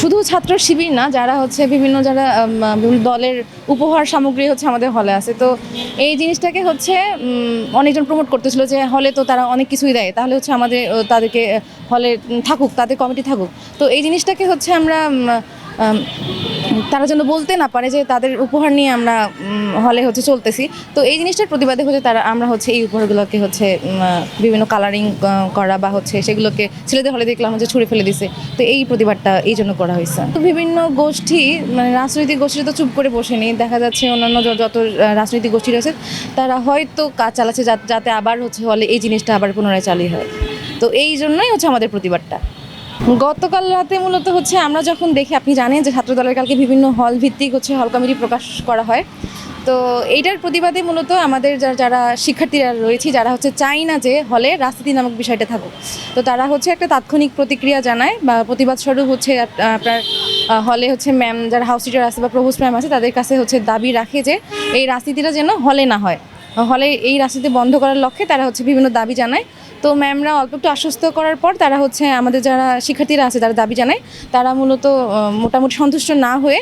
শুধু ছাত্র শিবির না, যারা হচ্ছে বিভিন্ন দলের উপহার সামগ্রী হচ্ছে আমাদের হলে আছে। তো এই জিনিসটাকে হচ্ছে অনেকজন প্রমোট করতেছিল যে হলে তো তারা অনেক কিছুই দেয়, তাহলে হচ্ছে আমাদের তাদেরকে হলে থাকুক, তাদের কমিটি থাকুক। তো এই জিনিসটাকে হচ্ছে আমরা আম, তারা যেন বলতে না পারে যে তাদের উপহার নিয়ে আমরা হলে হচ্ছে চলতেছি। তো এই জিনিসটার প্রতিবাদে হচ্ছে আমরা হচ্ছে এই উপহারগুলোকে হচ্ছে বিভিন্ন কালারিং করা বা হচ্ছে সেগুলোকে ছেলেদের হলে দেখলাম যে ছুঁড়ে ফেলে দিছে। তো এই প্রতিবাদটা এই জন্য করা হয়েছে। তো বিভিন্ন গোষ্ঠী, মানে রাজনৈতিক গোষ্ঠী তো চুপ করে বসেনি, দেখা যাচ্ছে অন্যান্য যত রাজনৈতিক গোষ্ঠী রয়েছে তারা হয়তো কাজ চালাচ্ছে যাতে আবার হচ্ছে হলে এই জিনিসটা আবার পুনরায় চালু হয়। তো এই জন্যই হচ্ছে আমাদের প্রতিবাদটা। গতকাল রাতে মূলত হচ্ছে আমরা যখন দেখি, আপনি জানেন যে ছাত্রদলের কালকে বিভিন্ন হল ভিত্তিক হচ্ছে হল কমিটি প্রকাশ করা হয়। তো এইটার প্রতিবাদে মূলত আমাদের যারা শিক্ষার্থীরা রয়েছে, যারা হচ্ছে চাই না যে হলে রাজনীতি নামক বিষয়টা থাকুক, তো তারা হচ্ছে একটা তাৎক্ষণিক প্রতিক্রিয়া জানায় বা প্রতিবাদ স্বরূপ হচ্ছে আপনার হলে হচ্ছে ম্যাম, যারা হাউস টিচার আছে বা প্রভোস্ট ম্যাম আছে, তাদের কাছে হচ্ছে দাবি রাখে যে এই রাজনীতিটা যেন হলে না হয়, হলে এই রাজনীতি বন্ধ করার লক্ষ্যে তারা হচ্ছে বিভিন্ন দাবি জানায়। তো ম্যামরা অল্প একটু আশ্বস্ত করার পর তারা হচ্ছে আমাদের যারা শিক্ষার্থীরা আছে যারা দাবি জানায়, তারা মূলত মোটামুটি সন্তুষ্ট না হয়ে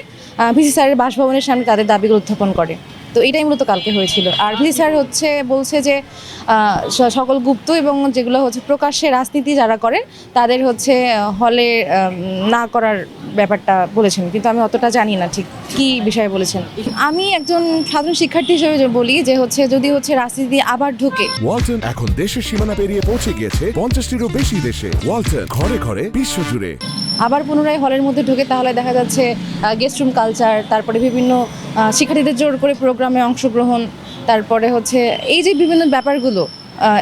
ভিসি স্যারের বাসভবনের সামনে তাদের দাবিগুলো উত্থাপন করে। তো এটাই মূলত কালকে হয়েছিল। আর ভিসি স্যার হচ্ছে বলছে যে সকল গুপ্ত এবং যেগুলো হচ্ছে প্রকাশ্যে রাজনীতি যারা করে তাদের হচ্ছে হলে না করার ব্যাপারটা বলেছেন, কিন্তু আমি অতটা জানি না ঠিক কী বিষয়ে বলেছেন। আমি একজন সাধারণ শিক্ষার্থী হিসেবে বলি যে হচ্ছে যদি হচ্ছে রাজনীতি আবার ঢুকে। ওয়ালটন এখন দেশের সীমানা পেরিয়ে পৌঁছে গিয়েছে 50টিরও বেশি দেশে। ওয়ালটন, ঘরে ঘরে বিশ্বজুড়ে। আবার পুনরায় হলের মধ্যে ঢুকে তাহলে দেখা যাচ্ছে গেস্ট রুম কালচার, তারপরে বিভিন্ন শিক্ষার্থীদের জোর করে প্রোগ্রামে অংশগ্রহণ, তারপরে হচ্ছে এই যে বিভিন্ন ব্যাপারগুলো,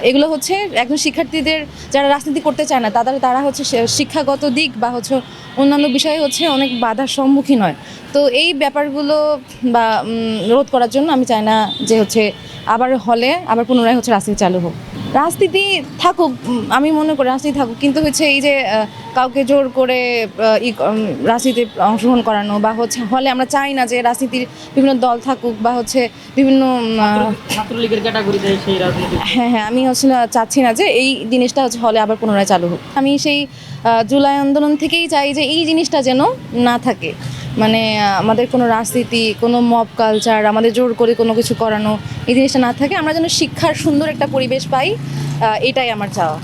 এগুলো হচ্ছে একজন শিক্ষার্থীদের যারা রাজনীতি করতে চায় না তারা হচ্ছে শিক্ষাগত দিক বা হচ্ছে অন্যান্য বিষয়ে হচ্ছে অনেক বাধার সম্মুখীন হয়। তো এই ব্যাপারগুলো বা রোধ করার জন্য আমি চাই না যে হচ্ছে আবার হলে আবার পুনরায় হচ্ছে রাজনীতি চালু হোক। রাজনীতি থাকুক, আমি মনে করি রাজনীতি থাকুক, কিন্তু হচ্ছে এই যে কাউকে জোর করে রাজনীতিতে অংশগ্রহণ করানো বা হচ্ছে হলে আমরা চাই না যে রাজনীতির বিভিন্ন দল থাকুক বা হচ্ছে বিভিন্ন ছাত্রলীগের ক্যাটাগরিতে সেই রাজনীতি। হ্যাঁ, আমি হচ্ছে চাচ্ছি না যে এই জিনিসটা হচ্ছে হলে আবার পুনরায় চালু হোক। আমি সেই জুলাই আন্দোলন থেকেই চাই যে এই জিনিসটা যেন না থাকে, মানে আমাদের কোনো রাজনীতি, কোনো মব কালচার, আমাদের জোর করে কোনো কিছু করানো, এই জিনিসটা না থাকে। আমরা যেন শিক্ষার সুন্দর একটা পরিবেশ পাই, এটাই আমার চাওয়া।